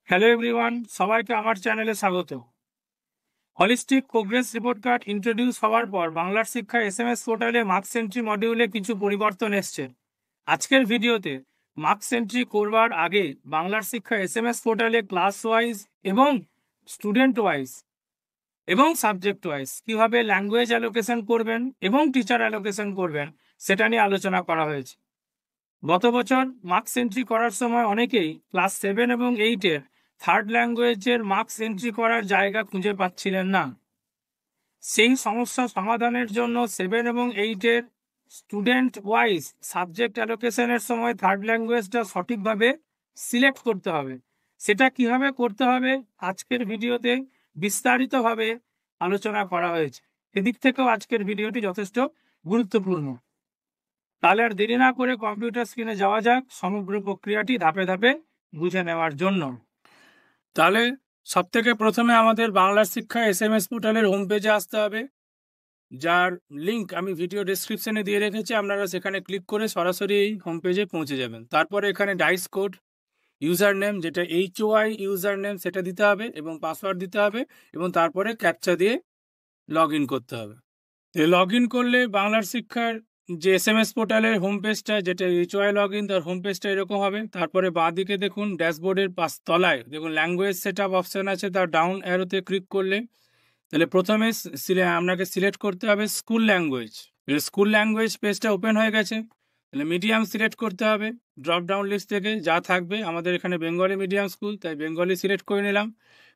Hello everyone, সবাইকে আমার চ্যানেলে স্বাগত। Holistic progress report card introduce হওয়ার পর বাংলার শিক্ষা এসএমএস পোর্টালে মার্কস এন্ট্রি মডিউলে কিছু পরিবর্তন এসছে। আজকের ভিডিওতে মার্কস এন্ট্রি করবার আগে বাংলার শিক্ষা এসএমএস পোর্টালে ক্লাস ওয়াইজ এবং স্টুডেন্ট ওয়াইজ এবং সাবজেক্ট ওয়াইজ কীভাবে ল্যাঙ্গুয়েজ অ্যালোকেশন করবেন এবং টিচার অ্যালোকেশন করবেন সেটা নিয়ে আলোচনা করা হয়েছে। গত বছর মার্কস এন্ট্রি করার সময় অনেকেই ক্লাস 7 এবং 8-এর থার্ড ল্যাঙ্গুয়েজের মার্কস এন্ট্রি করার জায়গা খুঁজে পাচ্ছিলেন না। সেই সমস্যা সমাধানের জন্য 7 এবং 8-এর স্টুডেন্ট ওয়াইজ সাবজেক্ট অ্যালোকেশনের সময় থার্ড ল্যাঙ্গুয়েজটা সঠিকভাবে সিলেক্ট করতে হবে। সেটা কিভাবে করতে হবে আজকের ভিডিওতে বিস্তারিতভাবে আলোচনা করা হয়েছে। এদিক থেকেও আজকের ভিডিওটি যথেষ্ট গুরুত্বপূর্ণ। তাহলে আর দেরি না করে কম্পিউটার স্ক্রিনে যাওয়া যাক সমগ্র প্রক্রিয়াটি ধাপে ধাপে বুঝে নেওয়ার জন্য। তাহলে সব থেকে প্রথমে আমাদের বাংলার শিক্ষা এসএমএস পোর্টালের হোম পেজে আসতে হবে, যার লিঙ্ক আমি ভিডিও ডেসক্রিপশনে দিয়ে রেখেছি। আপনারা সেখানে ক্লিক করে সরাসরি এই হোম পেজে পৌঁছে যাবেন। তারপরে এখানে ডাইস কোড, ইউজার নেম যেটা HOI ইউজার নেম সেটা দিতে হবে এবং পাসওয়ার্ড দিতে হবে এবং তারপরে ক্যাপচা দিয়ে লগ ইন করতে হবে। লগ ইন করলে বাংলার শিক্ষার যে এসএমএস পোর্টালের হোম পেজটা যেটা HOI লগ ইন, তার হোম পেজটা এরকম হবে। তারপরে বাঁ দিকে দেখুন ড্যাশবোর্ডের তলায় দেখুন ল্যাঙ্গুয়েজ সেট আপ অপশান আছে, তার ডাউন অ্যারোতে ক্লিক করলে তাহলে প্রথমে আপনাকে সিলেক্ট করতে হবে স্কুল ল্যাঙ্গুয়েজ। স্কুল ল্যাঙ্গুয়েজ পেজটা ওপেন হয়ে গেছে। তাহলে মিডিয়াম সিলেক্ট করতে হবে ড্রপ ডাউন লিস্ট থেকে, যা থাকবে। আমাদের এখানে বেঙ্গলি মিডিয়াম স্কুল, তাই বেঙ্গলি সিলেক্ট করে নিলাম।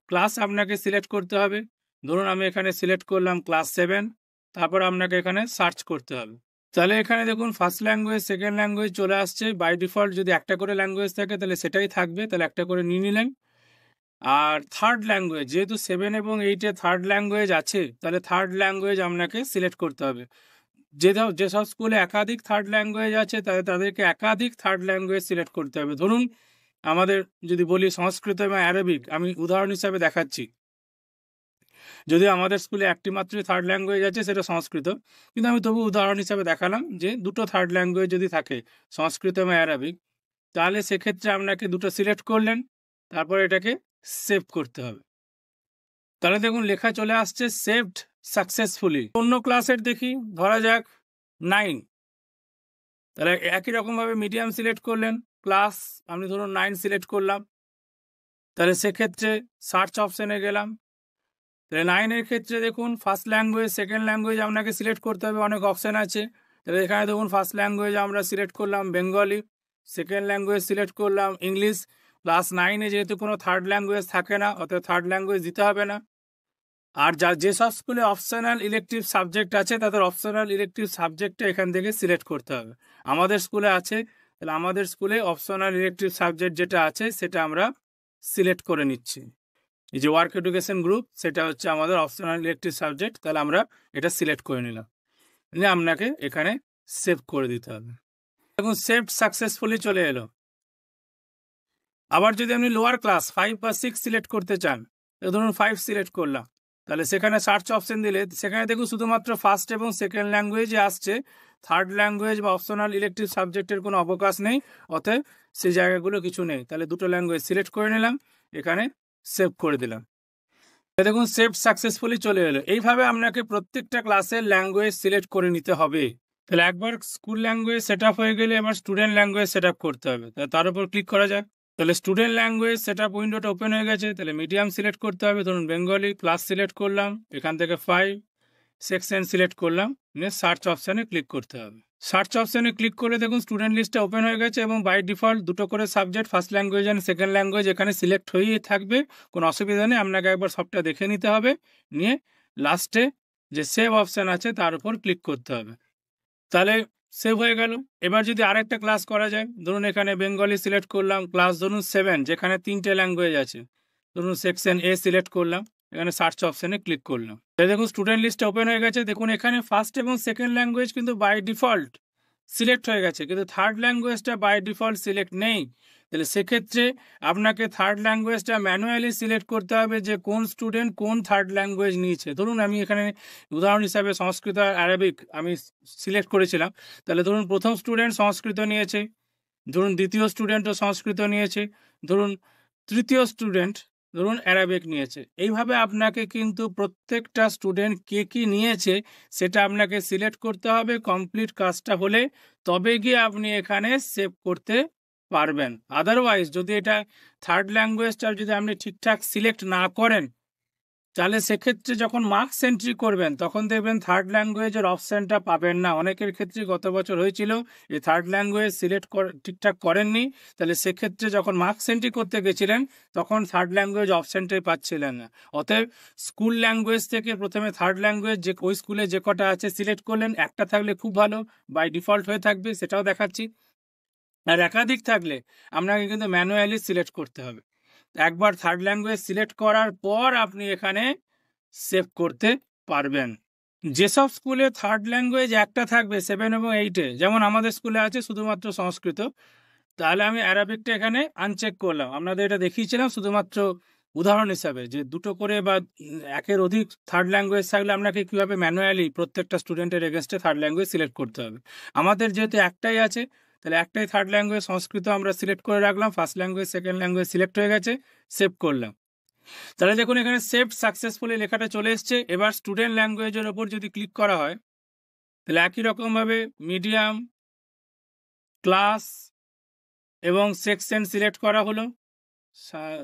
ক্লাস আপনাকে সিলেক্ট করতে হবে। ধরুন আমি এখানে সিলেক্ট করলাম ক্লাস 7। তারপর আপনাকে এখানে সার্চ করতে হবে। তাহলে এখানে দেখুন ফার্স্ট ল্যাঙ্গুয়েজ, সেকেন্ড ল্যাঙ্গুয়েজ চলে আসছে। বাই ডিফল্ট যদি একটা করে ল্যাঙ্গুয়েজ থাকে তাহলে সেটাই থাকবে, তাহলে একটা করে নিয়ে নিলেন। আর থার্ড ল্যাঙ্গুয়েজ, যেহেতু 7 এবং 8-এ থার্ড ল্যাঙ্গুয়েজ আছে, তাহলে থার্ড ল্যাঙ্গুয়েজ আপনাকে সিলেক্ট করতে হবে। যেসব স্কুলে একাধিক থার্ড ল্যাঙ্গুয়েজ আছে তাদেরকে একাধিক থার্ড ল্যাঙ্গুয়েজ সিলেক্ট করতে হবে। ধরুন আমাদের যদি বলি সংস্কৃত এবং অ্যারাবিক, আমি উদাহরণ হিসাবে দেখাচ্ছি। যদি আমাদের স্কুলে একটি মাত্র থার্ড ল্যাঙ্গুয়েজ আছে সেটা সংস্কৃত, কিন্তু আমি তবু উদাহরণ হিসাবে দেখালাম যে দুটো থার্ড ল্যাঙ্গুয়েজ যদি থাকে সংস্কৃত এবং অ্যারাবিক, তাহলে সেক্ষেত্রে আপনাকে দুটো সিলেক্ট করলেন, তারপর এটাকে সেভ করতে হবে। তাহলে দেখুন লেখা চলে আসছে সেভড সাকসেসফুলি। অন্য ক্লাসের দেখি, ধরা যাক 9। তাহলে একই রকমভাবে মিডিয়াম সিলেক্ট করলেন, ক্লাস আমি ধরুন 9 সিলেক্ট করলাম। তাহলে সেক্ষেত্রে সার্চ অপশানে গেলাম। তাহলে 9-এর ক্ষেত্রে দেখুন ফার্স্ট ল্যাঙ্গুয়েজ, সেকেন্ড ল্যাঙ্গুয়েজ আপনাকে সিলেক্ট করতে হবে, অনেক অপশান আছে। তাহলে এখানে দেখুন ফার্স্ট ল্যাঙ্গুয়েজ আমরা সিলেক্ট করলাম বেঙ্গলি, সেকেন্ড ল্যাঙ্গুয়েজ সিলেক্ট করলাম ইংলিশ। ক্লাস 9-এ যেহেতু কোনো থার্ড ল্যাঙ্গুয়েজ থাকে না, অর্থাৎ থার্ড ল্যাঙ্গুয়েজ দিতে হবে না। আর যেসব স্কুলে অপশনাল ইলেকটিভ সাবজেক্ট আছে তাদের অপশনাল ইলেকটিভ সাবজেক্টটা এখান থেকে সিলেক্ট করতে হবে। আমাদের স্কুলে আছে, তাহলে আমাদের স্কুলে অপশনাল ইলেকটিভ সাবজেক্ট যেটা আছে সেটা আমরা সিলেক্ট করে নিচ্ছি। এই যে ওয়ার্ক এডুকেশন গ্রুপ, সেটা হচ্ছে আমাদের অপশনাল ইলেকটিভ সাবজেক্ট, তাহলে আমরা এটা সিলেক্ট করে নিলাম। নিয়ে আপনাকে এখানে সেভ করে দিতে হবে। এখন সেভ সাকসেসফুলি চলে এলো। আবার যদি আপনি লোয়ার ক্লাস 5 বা 6 সিলেক্ট করতে চান, ধরুন 5 সিলেক্ট করলাম, তাহলে সেখানে সার্চ অপশন দিলে সেখানে দেখুন শুধুমাত্র ফার্স্ট এবং সেকেন্ড ল্যাঙ্গুয়েজে আসছে, থার্ড ল্যাঙ্গুয়েজ বা অপশনাল ইলেকটিভ সাবজেক্টের কোনো অবকাশ নেই, অতএব সেই জায়গাগুলো কিছু নেই। তাহলে দুটো ল্যাঙ্গুয়েজ সিলেক্ট করে নিলাম, এখানে সেভ করে দিলাম। দেখুন সেভ সাকসেসফুলি চলে এলো। এইভাবে আপনাকে প্রত্যেকটা ক্লাসের ল্যাঙ্গুয়েজ সিলেক্ট করে নিতে হবে। তাহলে একবার স্কুল ল্যাঙ্গুয়েজ সেট আপ হয়ে গেলে এবার স্টুডেন্ট ল্যাঙ্গুয়েজ সেট আপ করতে হবে। তার উপর ক্লিক করা যাক। তাহলে স্টুডেন্ট ল্যাঙ্গুয়েজ সেট আপ উইন্ডোটা ওপেন হয়ে গেছে। তাহলে মিডিয়াম সিলেক্ট করতে হবে, ধরুন বেঙ্গলি। ক্লাস সিলেক্ট করলাম, এখান থেকে 5, সেকশন সিলেক্ট করলাম, নিয়ে সার্চ অপশানে ক্লিক করতে হবে। সার্চ অপশানে ক্লিক করে দেখুন স্টুডেন্ট লিস্টটা ওপেন হয়ে গেছে এবং বাই ডিফল্ট দুটো করে subject, first language and second language এখানে সিলেক্ট হয়েই থাকবে, কোনো অসুবিধা নেই। আপনাকে একবার সবটা দেখে নিতে হবে, নিয়ে লাস্টে যে সেভ অপশান আছে তার উপর ক্লিক করতে হবে। তাহলে সেভ হয়ে গেল। এবার যদি আরেকটা ক্লাস করা যায়, ধরুন এখানে বেঙ্গলি সিলেক্ট করলাম, ক্লাস ধরুন 7, যেখানে 3টে ল্যাঙ্গুয়েজ আছে, ধরুন সেকশন A সিলেক্ট করলাম, এখানে সার্চ অপশানে ক্লিক করলাম। দেখুন স্টুডেন্ট লিস্টটা ওপেন হয়ে গেছে। দেখুন এখানে ফার্স্ট এবং সেকেন্ড ল্যাঙ্গুয়েজ কিন্তু বাই ডিফল্ট সিলেক্ট হয়ে গেছে, কিন্তু থার্ড ল্যাঙ্গুয়েজটা বাই ডিফল্ট সিলেক্ট নেই। তাহলে সেক্ষেত্রে আপনাকে থার্ড ল্যাঙ্গুয়েজটা ম্যানুয়ালি সিলেক্ট করতে হবে যে কোন স্টুডেন্ট কোন থার্ড ল্যাঙ্গুয়েজ নিয়েছে। ধরুন আমি এখানে উদাহরণ হিসাবে সংস্কৃত আর অ্যারাবিক আমি সিলেক্ট করেছিলাম। তাহলে ধরুন প্রথম স্টুডেন্ট সংস্কৃত নিয়েছে, ধরুন দ্বিতীয় স্টুডেন্টও সংস্কৃত নিয়েছে, ধরুন তৃতীয় স্টুডেন্ট ধরুন অ্যারাবিক নিয়েছে, এইভাবে আপনাকে কিন্তু প্রত্যেকটা স্টুডেন্ট কে কি নিয়েছে সেটা আপনাকে সিলেক্ট করতে হবে। কমপ্লিট কাজটা হলে তবে গিয়ে আপনি এখানে সেভ করতে পারবেন। আদারওয়াইজ যদি এটা থার্ড ল্যাঙ্গুয়েজটা যদি আপনি ঠিকঠাক সিলেক্ট না করেন, তাহলে সেক্ষেত্রে যখন মার্কস এন্ট্রি করবেন তখন দেখবেন থার্ড ল্যাঙ্গুয়েজের অপশানটা পাবেন না। অনেকের ক্ষেত্রে গত বছর হয়েছিল যে থার্ড ল্যাঙ্গুয়েজ সিলেক্ট ঠিকঠাক করেননি, তাহলে সেক্ষেত্রে যখন মার্কস এন্ট্রি করতে গেছিলেন তখন থার্ড ল্যাঙ্গুয়েজ অপশানটাই পাচ্ছিলেন না। অতএব স্কুল ল্যাঙ্গুয়েজ থেকে প্রথমে থার্ড ল্যাঙ্গুয়েজ যে ওই স্কুলে যে কটা আছে সিলেক্ট করলেন, একটা থাকলে খুব ভালো, বাই ডিফল্ট হয়ে থাকবে, সেটাও দেখাচ্ছি। আর একাধিক থাকলে আপনাকে কিন্তু ম্যানুয়ালি সিলেক্ট করতে হবে। একবার থার্ড ল্যাঙ্গুয়েজ সিলেক্ট করার পর আপনি এখানে সেভ করতে পারবেন। যেসব স্কুলে থার্ড ল্যাঙ্গুয়েজ একটা থাকবে 7 এবং 8-এ, যেমন আমাদের স্কুলে আছে শুধুমাত্র সংস্কৃত, তাহলে আমি অ্যারাবিকটা এখানে আনচেক করলাম। আপনাদের এটা দেখিয়েছিলাম শুধুমাত্র উদাহরণ হিসাবে, যে দুটো করে বা একের অধিক থার্ড ল্যাঙ্গুয়েজ থাকলে আপনাকে কীভাবে ম্যানুয়ালি প্রত্যেকটা স্টুডেন্টের এগেনস্টে থার্ড ল্যাঙ্গুয়েজ সিলেক্ট করতে হবে। আমাদের যেহেতু একটাই আছে, তাহলে একটাই থার্ড ল্যাঙ্গুয়েজ সংস্কৃত আমরা সিলেক্ট করে রাখলাম, first language second language select হয়ে গেছে, সেভ করলাম। তাহলে দেখুন এখানে সেভ সাকসেসফুলি লেখাটা চলে এসছে। এবার স্টুডেন্ট ল্যাঙ্গুয়েজের ওপর যদি ক্লিক করা হয়, তাহলে একই রকমভাবে মিডিয়াম, ক্লাস এবং সেকশন সিলেক্ট করা হলো,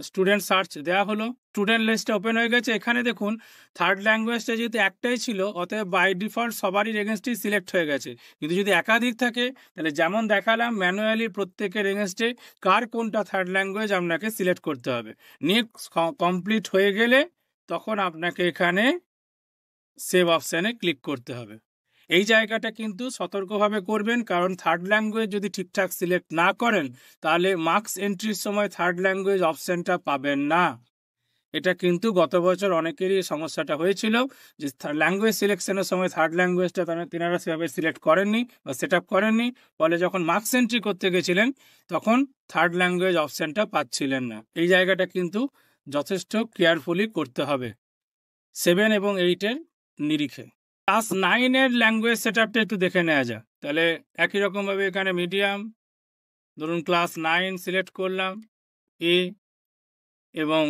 স্টুডেন্ট সার্চ দেওয়া হলো, স্টুডেন্ট লিস্টটা ওপেন হয়ে গেছে। এখানে দেখুন থার্ড ল্যাঙ্গুয়েজটা যেহেতু একটাই ছিল, অতএব বাই ডিফল্ট সবারই এগেনস্টেই সিলেক্ট হয়ে গেছে। কিন্তু যদি একাধিক থাকে, তাহলে যেমন দেখালাম ম্যানুয়ালি প্রত্যেকের এগেনস্টে কার কোনটা থার্ড ল্যাঙ্গুয়েজ আপনাকে সিলেক্ট করতে হবে। নিয়ে কমপ্লিট হয়ে গেলে তখন আপনাকে এখানে সেভ অপশানে ক্লিক করতে হবে। এই জায়গাটা কিন্তু সতর্কভাবে করবেন, কারণ থার্ড ল্যাঙ্গুয়েজ যদি ঠিকঠাক সিলেক্ট না করেন তাহলে মার্কস এন্ট্রির সময় থার্ড ল্যাঙ্গুয়েজ অপশানটা পাবেন না। এটা কিন্তু গত বছর অনেকেরই সমস্যাটা হয়েছিল, যে ল্যাঙ্গুয়েজ সিলেকশনের সময় থার্ড ল্যাঙ্গুয়েজটা তেনারা সেভাবে সিলেক্ট করেননি বা সেট আপ করেননি, ফলে যখন মার্কস এন্ট্রি করতে গেছিলেন তখন থার্ড ল্যাঙ্গুয়েজ অপশানটা পাচ্ছিলেন না। এই জায়গাটা কিন্তু যথেষ্ট কেয়ারফুলি করতে হবে 7 এবং 8-এর নিরিখে। ক্লাস 9-এর ল্যাঙ্গুয়েজ সেট আপটা একটু দেখে নেওয়া যাক। তাহলে একই রকমভাবে এখানে মিডিয়াম, ধরুন ক্লাস 9 সিলেক্ট করলাম, এ এবং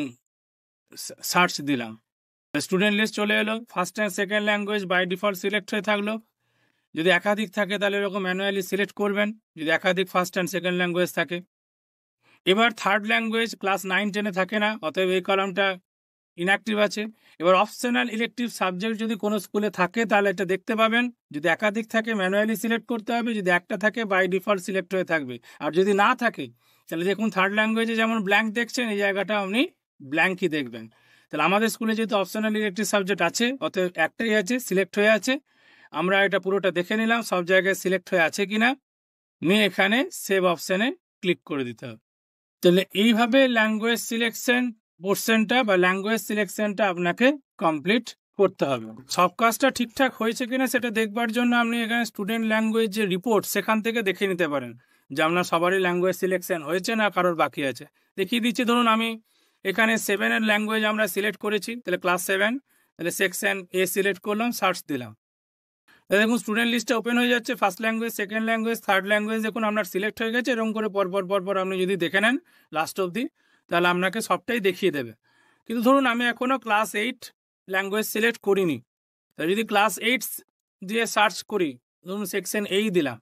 সার্চ দিলাম, স্টুডেন্ট লিস্ট চলে এলো। First and second language by default select হয়ে থাকলো। যদি একাধিক থাকে তাহলে এরকম ম্যানুয়ালি সিলেক্ট করবেন, যদি একাধিক ফার্স্ট অ্যান্ড সেকেন্ড ল্যাঙ্গুয়েজ থাকে। এবার থার্ড ল্যাঙ্গুয়েজ ক্লাস 9-10-এ থাকে না, অতএব এই কলামটা ইনঅ্যাক্টিভ আছে। এবার অপশনাল ইলেকটিভ সাবজেক্ট যদি কোনো স্কুলে থাকে তাহলে এটা দেখতে পাবেন, যদি একাধিক থাকে ম্যানুয়ালি সিলেক্ট করতে হবে, যদি একটা থাকে বাই ডিফল্ট সিলেক্ট হয়ে থাকবে। আর যদি না থাকে তাহলে দেখুন থার্ড ল্যাঙ্গুয়েজে যেমন ব্ল্যাঙ্ক দেখছেন, এই জায়গাটা আপনি ব্ল্যাঙ্কই দেখবেন। তাহলে আমাদের স্কুলে যেহেতু অপশনাল ইলেকটিভ সাবজেক্ট আছে, অতএব একটাই আছে, সিলেক্ট হয়ে আছে। আমরা এটা পুরোটা দেখে নিলাম সব জায়গায় সিলেক্ট হয়ে আছে কিনা, নিয়ে এখানে সেভ অপশানে ক্লিক করে দিতে হবে। তাহলে এইভাবে ল্যাঙ্গুয়েজ সিলেকশন পোর্শনটা বা ল্যাঙ্গুয়েজ সিলেকশনটা আপনাকে কমপ্লিট করতে হবে। সব কাজটা ঠিকঠাক হয়েছে কিনা সেটা দেখবার জন্য আপনি এখানে স্টুডেন্ট ল্যাঙ্গুয়েজ যে রিপোর্ট সেখান থেকে দেখে নিতে পারেন যে আপনার সবারই ল্যাঙ্গুয়েজ সিলেকশন হয়েছে না কারোর বাকি আছে। দেখিয়ে দিচ্ছি, ধরুন আমি এখানে 7-এর ল্যাঙ্গুয়েজ আমরা সিলেক্ট করেছি, তাহলে ক্লাস 7, তাহলে সেকশন এ সিলেক্ট করলাম, সার্চ দিলাম। দেখুন স্টুডেন্ট লিস্টটা ওপেন হয়ে যাচ্ছে, first language, second language, third language দেখুন আপনার সিলেক্ট হয়ে গেছে। এরকম করে পরপর আপনি যদি দেখে নেন লাস্ট অবধি, তাহলে আপনাকে সবটাই দেখিয়ে দেবে। কিন্তু ধরুন আমি এখনও ক্লাস 8 ল্যাঙ্গুয়েজ সিলেক্ট করিনি, তাহলে যদি ক্লাস 8 দিয়ে সার্চ করি, ধরুন সেকশন এই দিলাম,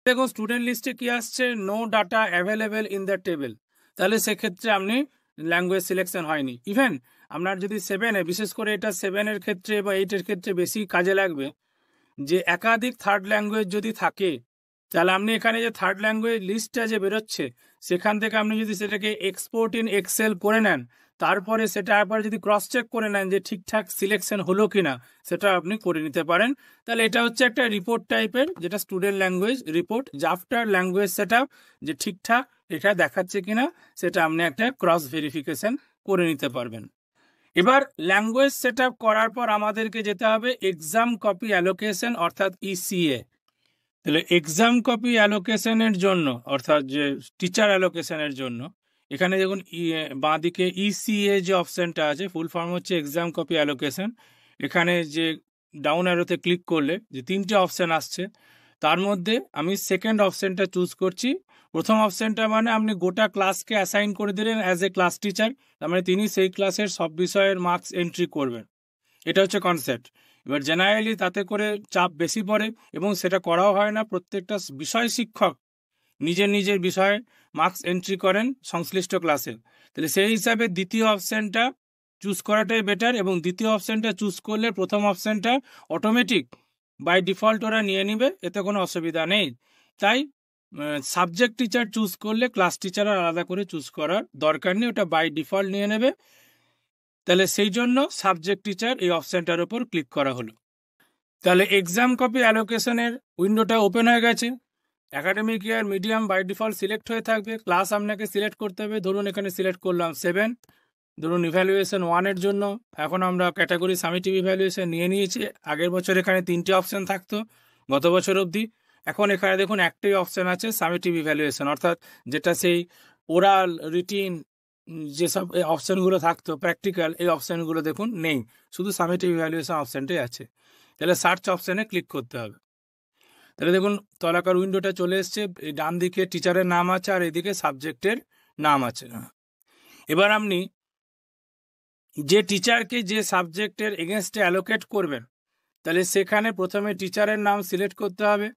দেখুন স্টুডেন্ট লিস্টে কি আসছে, no data available in the table. তাহলে সেক্ষেত্রে আপনি ল্যাঙ্গুয়েজ সিলেকশন হয়নি। ইভেন আপনার যদি 7-এ, বিশেষ করে এটা 7-এর ক্ষেত্রে বা 8-এর ক্ষেত্রে বেশি কাজে লাগবে, যে একাধিক থার্ড ল্যাঙ্গুয়েজ যদি থাকে, তাহলে আপনি এখানে যে থার্ড ল্যাঙ্গুয়েজ লিস্টটা যে বেরোচ্ছে সেখান থেকে আপনি যদি সেটাকে এক্সপোর্ট ইন এক্সেল করে নেন, তারপরে সেটা একবার যদি ক্রস চেক করে নেন যে ঠিকঠাক সিলেকশন হলো কিনা, সেটা আপনি করে নিতে পারেন। তাহলে এটা হচ্ছে একটা রিপোর্ট টাইপের, যেটা স্টুডেন্ট ল্যাঙ্গুয়েজ রিপোর্ট, যে আফটার ল্যাঙ্গুয়েজ সেট আপ যে ঠিকঠাক এটা দেখাচ্ছে কিনা সেটা আপনি একটা ক্রস ভেরিফিকেশন করে নিতে পারবেন। এবার ল্যাঙ্গুয়েজ সেট আপ করার পর আমাদেরকে যেতে হবে এক্সাম কপি অ্যালোকেশন অর্থাৎ ইসিএ। তাহলে এক্সাম কপি অ্যালোকেশনের জন্য অর্থাৎ যে টিচার অ্যালোকেশনের জন্য এখানে দেখুন বাঁদিকে ইসিএ যে অপশানটা আছে, ফুল ফর্ম হচ্ছে এক্সাম কপি অ্যালোকেশন। এখানে যে ডাউন অ্যারোতে ক্লিক করলে যে 3টে অপশান আসছে, তার মধ্যে আমি সেকেন্ড অপশানটা চুজ করছি, প্রথম অপশনটা মানে আপনি গোটা ক্লাসকে অ্যাসাইন করে দিলেন অ্যাজ এ ক্লাস টিচার, তার মানে তিনি সেই ক্লাসের সব বিষয়ের মার্কস এন্ট্রি করবেন। এটা হচ্ছে কনসেপ্ট। এবার জেনারেলি তাতে করে চাপ বেশি পড়ে এবং সেটা করাও হয় না। প্রত্যেকটা বিষয় শিক্ষক নিজের নিজের বিষয়ে মার্কস এন্ট্রি করেন সংশ্লিষ্ট ক্লাসে। তাহলে সেই হিসাবে দ্বিতীয় অপশনটা চুজ করাটাই বেটার, এবং দ্বিতীয় অপশনটা চুজ করলে প্রথম অপশনটা অটোমেটিক বাই ডিফল্ট ওরা নিয়ে নিবে, এতে কোনো অসুবিধা নেই। তাই সাবজেক্ট টিচার চুজ করলে ক্লাস টিচার আলাদা করে চুজ করার দরকার নেই, ওটা বাই ডিফল্ট নিয়ে নেবে। তাহলে সেই জন্য সাবজেক্ট টিচার এই অপশনটার উপর ক্লিক করা হলো। তাহলে এক্সাম কপি অ্যালোকেশনের উইন্ডোটা ওপেন হয়ে গেছে। Academic year medium by default select হয়ে থাকবে। ক্লাস আপনাকে সিলেক্ট করতে হবে। ধরুন এখানে সিলেক্ট করলাম 7, ধরুন ইভ্যালুয়েশন 1-এর জন্য এখন আমরা ক্যাটাগরি সামেটিভ ইভ্যালুয়েশন নিয়ে নিয়েছি। আগের বছর এখানে 3টে অপশন থাকতো গত বছর অবধি, এখন এখানে দেখুন একটাই অপশন আছে সামেটিভ ইভ্যালুয়েশন, অর্থাৎ যেটা সেই ওরাল রিটিন যেসব অপশনগুলো থাকতো প্র্যাকটিক্যাল, এই অপশনগুলো দেখুন নেই, শুধু সামেটিভ ইভ্যালুয়েশন অপশনটাই আছে। তাহলে সার্চ অপশনে ক্লিক করতে হবে। তাহলে দেখুন তলাকার উইন্ডোটা চলে এসছে, ডান দিকে টিচারের নাম আছে আর এদিকে সাবজেক্টের নাম আছে। এবার আপনি যে টিচারকে যে সাবজেক্টের এগেনস্টে অ্যালোকেট করবেন, তাহলে সেখানে প্রথমে টিচারের নাম সিলেক্ট করতে হবে,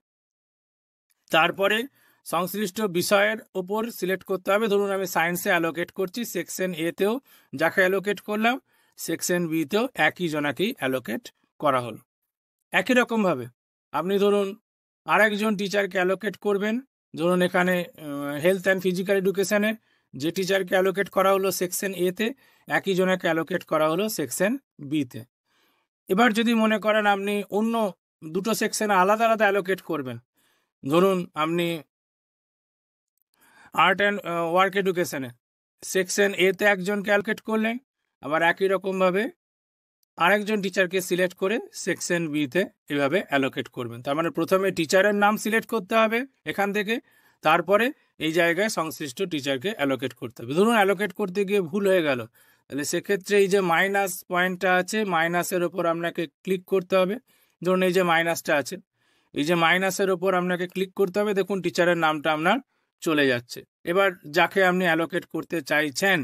তারপরে সংশ্লিষ্ট বিষয়ের ওপর সিলেক্ট করতে হবে। ধরুন আমি সায়েন্সে অ্যালোকেট করছি, সেকশন এতেও যাকে অ্যালোকেট করলাম সেকশন বিতেও একই জনাকেই অ্যালোকেট করা হলো। একই রকমভাবে আপনি ধরুন আরেকজন টিচারকে অ্যালোকেট করবেন, ধরুন এখানে হেলথ অ্যান্ড ফিজিক্যাল এডুকেশনে যে টিচারকে অ্যালোকেট করা হলো সেকশন এতে, একই জনাকে অ্যালোকেট করা হলো সেকশন বিতে। এবার যদি মনে করেন আপনি অন্য দুটো সেকশনে আলাদা আলাদা অ্যালোকেট করবেন, ধরুন আপনি আর্ট অ্যান্ড ওয়ার্ক এডুকেশনে সেকশন এতে একজনকে অ্যালোকেট করলেন, আবার একই রকমভাবে আরেকজন টিচারকে সিলেক্ট করে সেকশন বিতে এভাবে অ্যালোকেট করবেন। তার মানে প্রথমে টিচারের নাম সিলেক্ট করতে হবে এখান থেকে, তারপরে এই জায়গায় সংশ্লিষ্ট টিচারকে অ্যালোকেট করতে হবে। ধরুন অ্যালোকেট করতে গিয়ে ভুল হয়ে গেল, তাহলে সেক্ষেত্রে এই যে মাইনাস পয়েন্টটা আছে মাইনাসের ওপর আপনাকে ক্লিক করতে হবে। ধরুন এই যে মাইনাসটা আছে, এই যে মাইনাসের ওপর আপনাকে ক্লিক করতে হবে, দেখুন টিচারের নামটা আপনার চলে যাচ্ছে। এবার যাকে আপনি অ্যালোকেট করতে চাইছেন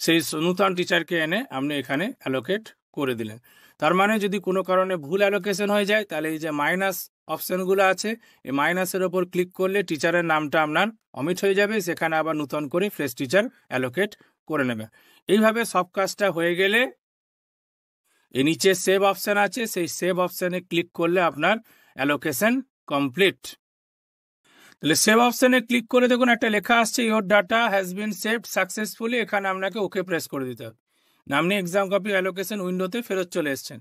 সেই নূতন টিচারকে এনে আপনি এখানে অ্যালোকেট করে দিলেন। তার মানে যদি কোনো কারণে ভুল অ্যালোকেশন হয়ে যায়, তাহলে এই যে মাইনাস অপশনগুলো আছে এই মাইনাসের ওপর ক্লিক করলে টিচারের নামটা আপনার অমিট হয়ে যাবে, সেখানে আবার নূতন করে ফ্রেশ টিচার অ্যালোকেট করে নেবে। এইভাবে সব কাজটা হয়ে গেলে এই নিচে সেভ অপশন আছে, সেই সেভ অপশনে ক্লিক করলে আপনার অ্যালোকেশন কমপ্লিট। তাহলে সেভ অপশনে ক্লিক করে দেখুন একটা লেখা আসছে your data has been saved successfully, এখানে আপনাকে ওকে প্রেস করে দিতে হবে। আপনি এক্সাম কপি অ্যালোকেশন উইন্ডোতে ফেরত চলে এসছেন।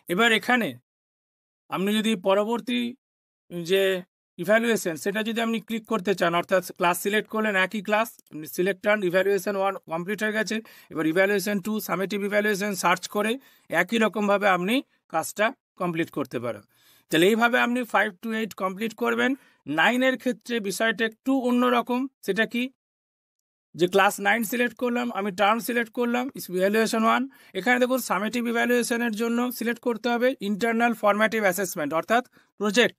এবার এখানে আপনি যদি পরবর্তী যে ইভ্যালুয়েশন সেটা যদি আপনি ক্লিক করতে চান, অর্থাৎ ক্লাস সিলেক্ট করলেন একই class, select on evaluation 1 complete হয়ে গেছে, এবার ইভ্যালুয়েশন 2 সামেটিভ ইভ্যালুয়েশন সার্চ করে একই রকমভাবে আপনি কাজটা কমপ্লিট করতে পারেন। তাহলে এইভাবে আপনি 5 to 8 কমপ্লিট করবেন। 9-এর ক্ষেত্রে বিষয়টা একটু অন্যরকম। সেটা কি, যে ক্লাস 9 সিলেক্ট করলাম, আমি টার্ম সিলেক্ট করলাম ইভ্যালুয়েশন 1, এখানে দেখুন সামেটিভ ইভ্যালুয়েশনের জন্য সিলেক্ট করতে হবে ইন্টারনাল ফরম্যাটিভ অ্যাসেসমেন্ট অর্থাৎ প্রজেক্ট,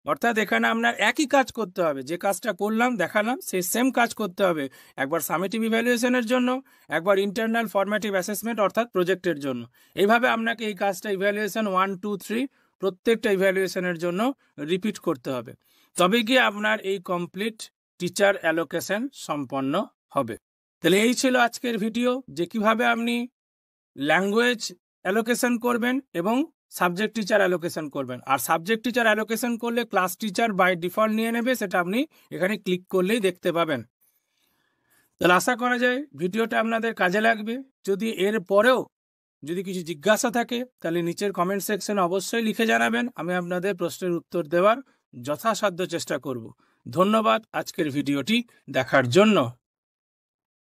অর্থাৎ এখানে আপনার একই কাজ করতে হবে, যে কাজটা করলাম দেখালাম সেই সেম কাজ করতে হবে, একবার সামেটিভ ইভ্যালুয়েশনের জন্য, একবার ইন্টারনাল ফরম্যাটিভ অ্যাসেসমেন্ট অর্থাৎ প্রজেক্টের জন্য। এইভাবে আপনাকে এই কাজটা ইভ্যালুয়েশন 1, 2, 3 প্রত্যেকটা ইভ্যালুয়েশনের জন্য রিপিট করতে হবে, তবে গিয়ে আপনার এই কমপ্লিট টিচার অ্যালোকেশন সম্পন্ন হবে। তাহলে এই ছিল আজকের ভিডিও, যে কিভাবে আপনি ল্যাঙ্গুয়েজ অ্যালোকেশন করবেন এবং সাবজেক্ট টিচার অ্যালোকেশন করবেন। আর সাবজেক্ট টিচার অ্যালোকেশন করলে ক্লাস টিচার বাই ডিফল্ট নিয়ে নেবে, সেটা আপনি এখানে ক্লিক করলেই দেখতে পাবেন। তাহলে আশা করা যায় ভিডিওটা আপনাদের কাজে লাগবে। যদি এর পরেও যদি কিছু জিজ্ঞাসা থাকে তাহলে নিচের কমেন্ট সেকশনে অবশ্যই লিখে জানাবেন, আমি আপনাদের প্রশ্নের উত্তর দেওয়ার যথাসাধ্য চেষ্টা করব। ধন্যবাদ আজকের ভিডিওটি দেখার জন্য।